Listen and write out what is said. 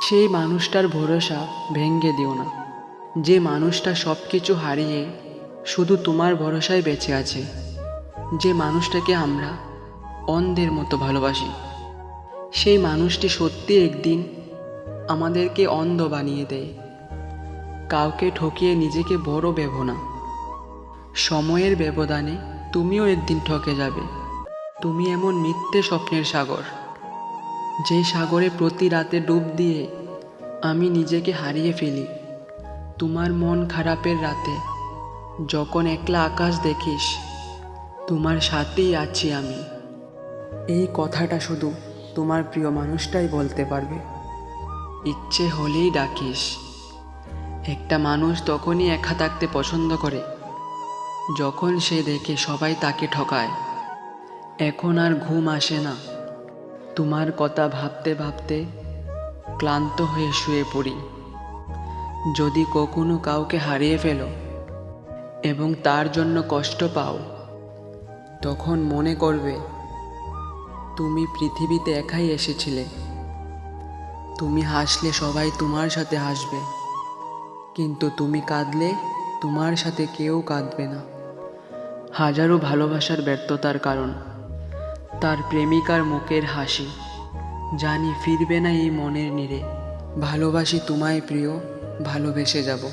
সেই মানুষটার ভরসা ভেঙে দিও না, যে মানুষটা সব কিছু হারিয়ে শুধু তোমার ভরসায় বেঁচে আছে, যে মানুষটাকে আমরা অন্ধের মতো ভালোবাসি। সেই মানুষটি সত্যি একদিন আমাদেরকে অন্ধ বানিয়ে দেয়। কাউকে ঠকিয়ে নিজেকে বড় ভেবো না। সময়ের ব্যবধানে তুমিও একদিন ঠকে যাবে। তুমি এমন মিথ্যে স্বপ্নের সাগর, যে সাগরে প্রতি রাতে ডুব দিয়ে আমি নিজেকে হারিয়ে ফেলি। তোমার মন খারাপের রাতে যখন একলা আকাশ দেখিস, তোমার সাথেই আছি আমি। এই কথাটা শুধু তোমার প্রিয় মানুষটাই বলতে পারবে। ইচ্ছে হলেই ডাকিস। একটা মানুষ তখনই একা থাকতে পছন্দ করে যখন সে দেখে সবাই তাকে ঠকায়। এখন আর ঘুম আসে না। তোমার কথা ভাবতে ভাবতে ক্লান্ত হয়ে শুয়ে পড়ি। যদি কখনো কাউকে হারিয়ে ফেলো এবং তার জন্য কষ্ট পাও, তখন মনে করবে তুমি পৃথিবীতে একাই এসেছিলে। তুমি হাসলে সবাই তোমার সাথে হাসবে, কিন্তু তুমি কাঁদলে তোমার সাথে কেউ কাঁদবে না। হাজারো ভালোবাসার ব্যর্থতার কারণ তার প্রেমিকার মুখের হাসি। জানি ফিরবে না এই মনের নীড়ে। ভালোবাসি তোমায় প্রিয়, ভালোবেসে যাব।